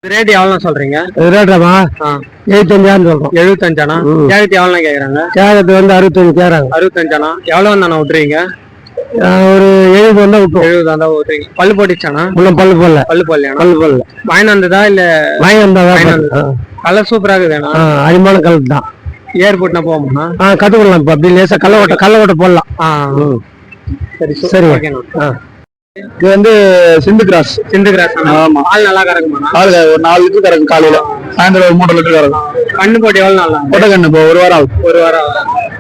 Rate எவ்வளோ சொல்றீங்க? ரேட்டாமா 75 சொல்றோம். 75 கேரட் எவ்வளோ கேக்குறாங்க? கேரட் வந்து 65 கேக்குறாங்க. 65 எவ்வளோ தானே விட்டுறீங்க? ஒரு 70 வந்தா விட்டுரும். 70 வந்தா விட்டுறீங்க. பல்லு போட்டுச்சானா? இன்னும் பல்லு போடல. பல்லு போடலையா? பல்லு போடல. வாங்கி வந்ததா இல்ல? வாங்கி வந்தா. கலர் சூப்பரா இருக்குதுண்ணா. அடிமான கலர் தான். ஏர் போட்டுனா போகுமா? கத்துக்கலாம். இப்ப அப்படி லேசா கல்லோட்ட போடலாம். சரி சரி. ஓகேண்ணா. இது வந்து சிந்து கிராஸ். ஆமா. பால் நல்லா கறக்குமா? பால் ஒரு 4 லிட்டர் கறக்கும் காலையில. சாயந்தரம் ஒரு 3 லிட்டர் கறக்கும். கண்ணு போட்டு எவ்வளவு நாள்? கொட்டை கண்ணு இப்போ 1 வாரம் ஆகுது. 1 வாரம்.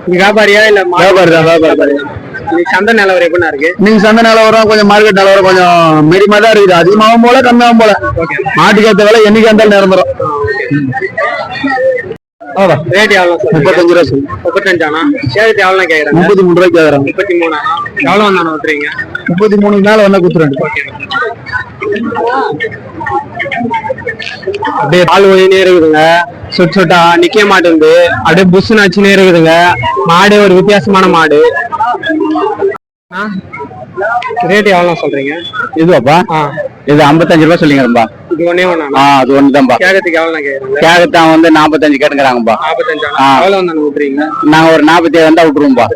நீ வியாபாரியா இல்ல? வியாபாரி தான். இன்னைக்கு சந்தை நிலவரம் எப்படின்னா இருக்கு? நீங்க சந்தை நிலவரம் கொஞ்சம் மார்க்கெட் நிலவரம் கொஞ்சம் மீடியமா தான் இருக்குது. அதிகமாகவும் போல கம்மியாகவும் போல. மாட்டுக்கு ஏற்ற விலை என்னைக்கு இருந்தாலும் நிரந்தரம். ரேட் எவ்வளோ? 35 ரூபா சொல்லு. 35 கேரட் எவ்வளோ கேக்குறாங்க? 33 ரூபாய்க்கு கேக்குறாங்க. 33 எவ்வளோ வந்தானே விட்டுறீங்க? 33 மேல வந்தா குத்துறேன். அப்படியே பால் ஓயினே இருக்குதுங்க. சொட்டா நிக்க மாட்டேங்குது. அப்படியே புஷ் நச்சுனே இருக்குதுங்க. மாடு ஒரு வித்தியாசமான மாடு. ரேட் எவ்வளோ சொல்றீங்க? இதுவாப்பா? இது 55 ரூபா சொல்லிங்கிறப்பா. இது ஒண்ணே ஒண்ணா? அது ஒண்ணுதான்பா. கேகத்துக்கு எவ்வளோ கேக்குறாங்க? கேகத்தான் வந்து 45 கேட்டுக்கிறாங்கப்பா. 45 எவ்வளோ வந்தானே விட்டுறீங்க? நாங்க ஒரு 47 வந்தா விட்டுருவோம்பா.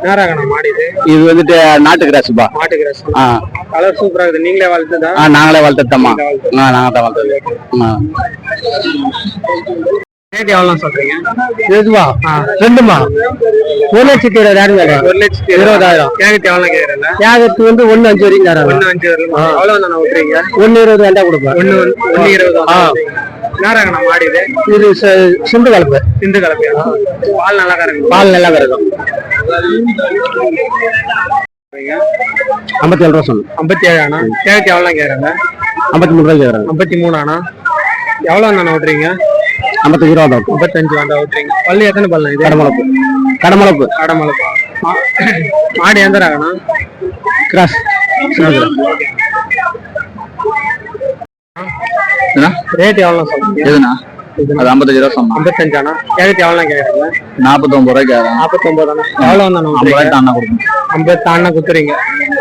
நேரம் மாடு இது? இது வந்துட்டு நாட்டு கிராஸ்பா. நாட்டு கிராஸ். கலர் சூப்பரா இருக்குது. நீங்களே வளர்த்ததா? நாங்களே வளர்த்ததம்மா. நாங்க தான் வளர்த்தது. ரேட் எவ்வளோ சொல்றீங்க? எதுவா? ரெண்டுமா? 1,20,000. 1,20,000. கேகத் எவ்வளோ கேக்குறீங்க? கேகத் வந்து 1,5 வரைக்கும் தராங்க. 1,5 எவ்வளோ வந்தானே விட்டுறீங்க? 1,20 வேண்டாம் கொடுப்பேன். 1,20. நேரம் மாடு இது? இது சிந்து கலப்பு. சிந்து கலப்பையா? பால் நல்லா கறக்கும். பால் நல்லா கறக்கும். 57 ரூபா சொல்லு. 57 கேகத் எவ்வளோ கேக்குறாங்க? 53 ரூபாய் கேக்குறாங்க. 53 எவ்வளோ வந்தானே விட்டுறீங்க? 55 ரூபா தான். 55 வந்தா விட்டுறீங்க. பல்லு எத்தனை பல்லு இது? கடமளப்பு. மாடு எந்த ரகம்னா? கிராஸ். ரேட் எவ்வளோ சொல்றீங்க? எதுனா? அது 55 ரூபா சொன்னா. 55 கேகத் எவ்வளோ கேக்குறாங்க? 49 ரூபாய் கேக்குறாங்க. 49 எவ்வளோ வந்தானே? 50 குத்துறீங்க.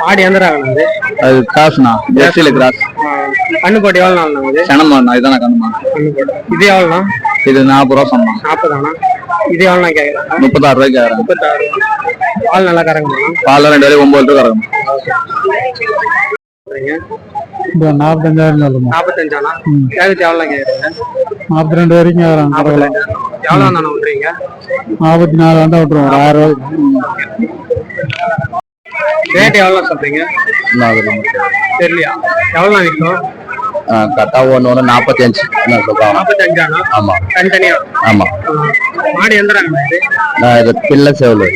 மாடு எந்த ரகம் அது? அது கிராஸ்னா. ஜெர்சில கிராஸ். கண்ணு போட்டு எவ்வளோ நாள் ஆகுது? சனமா இதான் கண்ணுமா. கண்ணு போட்டு இது எவ்வளோண்ணா? இது 40 ரூபா சொன்னா. 40 இது எவ்வளோ கேக்குறாங்க? 36 ரூபாய்க்கு கேக்குறாங்க. 36. பால் நல்லா கறக்குமா? பால் 2 வரைக்கும் 9 லிட்டர் கறக்கும். 45,000 கேகத் எவ்வளோ கேக்குறாங்க? 42 வரைக்கும் கேக்குறாங்க. எவ்வளோ வந்தானே விட்டுறீங்க? 44 வந்தா விட்டுருவோம். 1000 ரேட் எவ்வளோ சொல்றீங்க? தெரியலையா? எவ்வளோ விற்கும்? கரெக்டா 45 சொல்றாங்க. 45 ஆமா. தனித்தனியா? ஆமா. மாடு எந்த ரகம் இது? இது பிள்ளை சேவல்.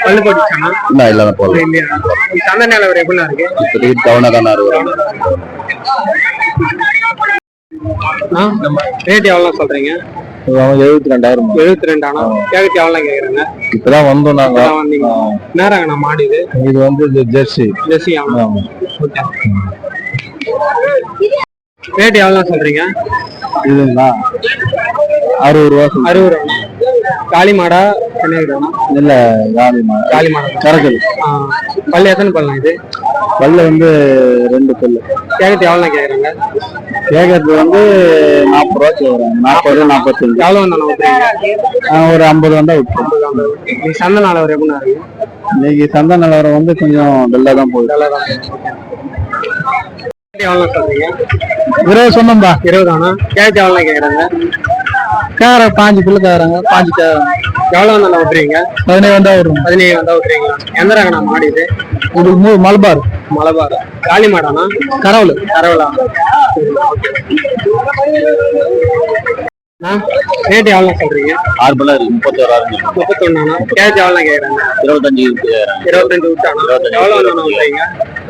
பல்லு போட்டுச்சானா? இல்ல போல. சந்தை நிலவரம் எப்படின்னா இருக்கு? இப்போதைக்கு டவுனா தானே இருக்கு. ரேட் எவ்வளோ சொல்றீங்க? 72,000. 72 கேகத் எவ்வளோ கேக்குறாங்க? இப்பதான் வந்தோம் நாங்க. நேரம் மாடு இது? இது வந்து ஜெர்சி. ரேட் எவ்வளோ சொல்றீங்க? இதுங்களா 60 ரூபா. 60 ரூபா. காளி மாடா? இல்ல காளி மாடா. கறக்குது. பல்லு எத்தனை பல்லு இது? பல்லு வந்து 2 பல்லு. கேகத் எவ்வளோ கேக்குறாங்க? கேகத் வந்து 40 ரூபா கேக்குறாங்க. 40 45. எவ்வளோ வந்தானே விட்டுறீங்க? ஒரு 50 வந்தா விட்டு. நீ சந்தை நிலவரம் எப்படின்னா இருக்கு? இன்னைக்கு சந்தை நிலவரம் வந்து கொஞ்சம் டல்லா தான் போகுது. எவ்வளோ சொல்றீங்க? 20 சொன்னோம்பா. 20 கேகத் எவ்வளோ கேக்குறாங்க? 5 புல்லு கேக்குறாங்க. 5 கேக்குறாங்க. எவ்வளோ வந்தானே விட்டுறீங்க? 17 வந்தா வரும். 17 வந்தா விட்டுறீங்களா? எந்த ரகம் மாடு இது? இது மலபார். காளி மாடானா? கரவலா. ரேட் எவ்வளோ சொல்றீங்க? 6 பல்லு இருக்கு. 31 கேகத் எவ்வளோ கேக்குறாங்க? 25 விட்டானா? எவ்வளோ வந்தானே விட்டுறீங்க?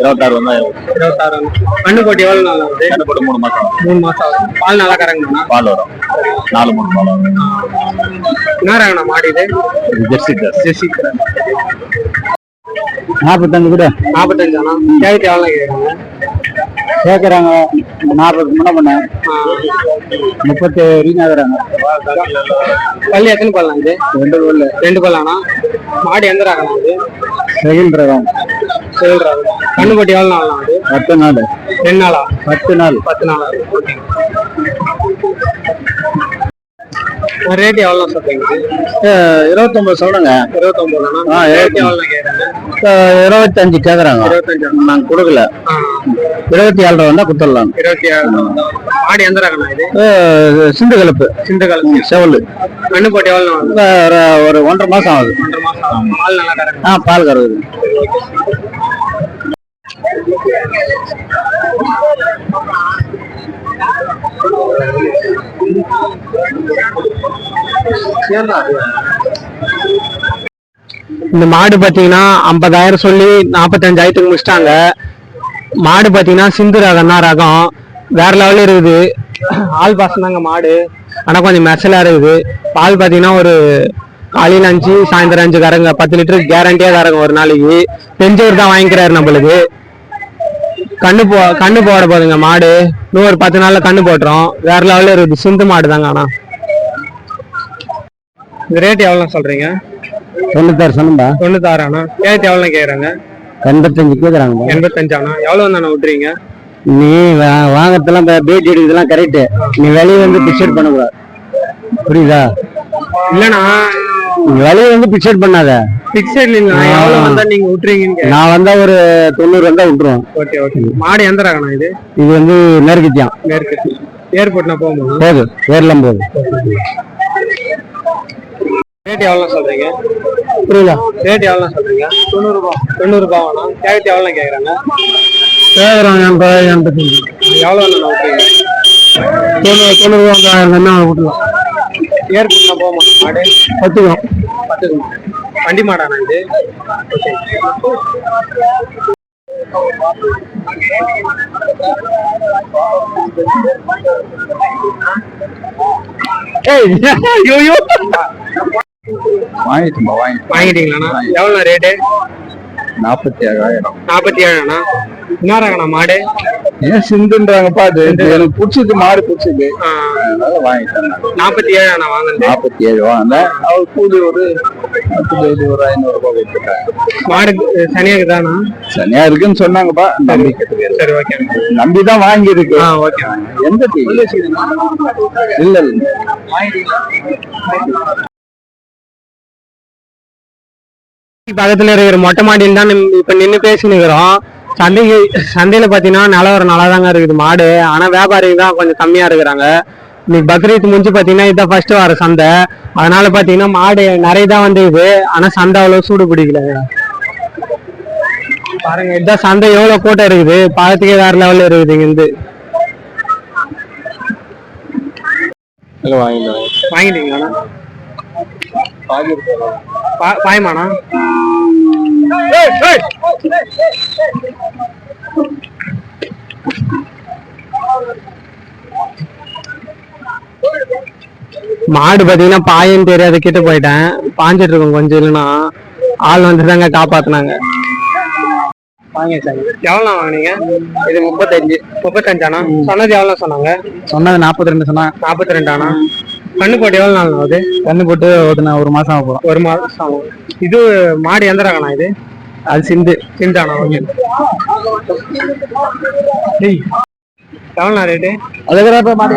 26 வந்தா 26. கண்ணு போட்டு எவ்வளவு நாள் ஆகுது? கண்ணு போட்டு 3 மாசம். 3 மாசம் ஆகுது. பால் நல்லா கறங்குமா? பால் வரும். 4 3 பால் வரும். என்ன ரகம்னா மாடு இது? ஜெர்சி. 45 கூட. 45 கேகத் எவ்வளோ கேக்குறாங்க? கேக்குறாங்க 40 முன்ன பண்ண 37 வரைக்கும் கேக்குறாங்க. பல்லு எத்தனை பல்லாம் இது? 2 பல்லு. 2 பல்லானா? மாடு எந்த ரகம் இது? செகண்ட் ரகம். சொல்றாங்க. கண்ணுக்குட்டி எவ்வளவு நாள் ஆகுது? 10 நாள். 2 நாளா? 10 நாள். 10 நாள். ரேட் எவ்வளவு சொல்றீங்க? 29 சொல்லுங்க. 29 எவ்வளவு கேக்குறாங்க? 25 கேக்குறாங்க. 25 நாங்க கொடுக்கல. 27 வந்தா கொடுத்துடலாம். 27 மாடு எந்த ரகம்னா இது? சிந்து கலப்பு. சிந்து கலப்பு செவல். கண்ணு போட்டு எவ்வளவு ஆகுது? ஒரு 1.5 மாசம் ஆகுது. 1.5 மாசம் ஆகுது. பால் நல்லா கறக்குது. பால் கறக்குது. இந்த மாடு பாத்தீங்கன்னா 50,000 சொல்லி 45,000 முடிச்சிட்டாங்க. மாடு பாத்தீங்கன்னா சிந்து ரகம் தான், ரகம் வேற லெவலில் இருக்குது. ஆள் பாசம் தாங்க மாடு, ஆனா கொஞ்சம் மெசலா இருக்குது. பால் பாத்தீங்கன்னா ஒரு காலையில் 5 சாயந்தரம் 5 கறங்க. 10 லிட்டர் கேரண்டியா கறங்க ஒரு நாளைக்கு. தெரிஞ்சவர் தான் வாங்கிக்கிறாரு நம்மளுக்கு. கண்ணு போட போதுங்க மாடு. இன்னும் ஒரு 10 நாள்ல கண்ணு போட்டுரும். வேற லெவலில் இருக்குது. சிந்து மாடு தாங்க. ஆனா இந்த ரேட் எவ்வளவு சொல்றீங்க? 96 சொன்னா. 96 ஆனா கேட்டு எவ்வளவு கேக்குறாங்க? 85 கேக்குறாங்க. 85 ஆனா எவ்வளவு தானே விட்டுறீங்க? நீ வாங்கறதெல்லாம் பேட்டி எடுக்கிறதுலாம் கரெக்ட். நீ வெளியே வந்து பிக்சர் பண்ணக்கூடாது, புரியுதா? இல்லண்ணா, வெளியே வந்து பிக்சர் பண்ணாத. பிக்சர் இல்ல, எவ்வளவு வந்தா நீங்க விட்டுறீங்கன்னு. நான் வந்தா ஒரு 90 வந்தா விட்டுருவோம். Okay okay. மாடு எந்த ரகம்னா இது? இது வந்து மேற்கத்தியான். மேற்கு ஏர்போர்ட்னா போகும்போது போகுது, ஏர்லாம் போகுது. ரேட் எவ்வளவு சொல்றீங்க? புரியல. ரேட் எவ்வளவு சொல்றீங்க? 90 ரூபாய். 90 ரூபாய் ஆனா கேட்டு எவ்வளவு கேக்குறாங்க? கேக்குறாங்க 85. எவ்வளவு வேணும் விட்டுறீங்க? 90 ரூபாய் என்ன விட்டுலாம். ஏர்போர்ட்னா போகுமா மாடு? 10 வண்டி மாடானா இது? வாங்கிட்டீங்களா? எவ்வளவு ரேட்டு? 47,000. 47 என்ன ரகம்னா மாடு? ஏன் சிந்துன்றாங்கப்பா. அது எனக்கு பிடிச்சது, மாடு பிடிச்சது, அதனால வாங்கிட்டேன். 47 வாங்கினது. 47 வாங்க. அவர் கூலி ஒரு 500 ரூபாய் கொடுத்துட்டாங்க. மாடு சனியா இருக்குதானா? சனியா இருக்குன்னு சொன்னாங்கப்பா. நம்பிக்கை. சரி ஓகே. நம்பிதான் வாங்கி இருக்கு. ஓகே. எந்த டீ? இல்ல பக்கத்துல இருக்கிற மொட்டை மாடியில் தான் இப்ப நின்று பேசினுக்கிறோம். சந்தையில பாத்தீங்கன்னா நிலவரம் நல்லா தாங்க இருக்குது மாடு. ஆனா வியாபாரிகள் தான் கொஞ்சம் கம்மியா இருக்கிறாங்க. இன்னைக்கு பக்ரீத் முடிஞ்சு பாத்தீங்கன்னா இதான் ஃபர்ஸ்ட் வர சந்தை. அதனால பாத்தீங்கன்னா மாடு நிறைய தான் வந்துருக்குது. ஆனா சந்தை அவ்வளவு சூடு பிடிக்கல பாருங்க. இதான் சந்தை எவ்வளவு கூட்டம் இருக்குது, பார்த்துக்கே வேற லெவல்ல இருக்குது. இங்க இருந்து வாங்கிட்டீங்களா? பாயமாண்ணா மாடு பாத்தீங்கன்னா பாயன்னு தெரியாத கிட்ட போயிட்டேன். பாஞ்சிட்டு இருக்கோம் கொஞ்சம். இல்லைன்னா ஆள் வந்துதாங்க காப்பாத்தினாங்க. எவ்வளோ வாங்கினீங்க? இது 35 ஆனா சொன்னது எவ்வளவு சொன்னாங்க? சொன்னது 42 சொன்னா. 42 ஆனா கண்ணு போட்டு எவ்வளவு நாள் ஆகுது? கண்ணு போட்டு ஒரு மாசம் ஆக போறோம். 1 மாசம் ஆகும். இது மாடு எந்த ரகம்னா இது? அது சிந்தானா? எவ்வளோ ரேட்டு? அதுக்கு மாடு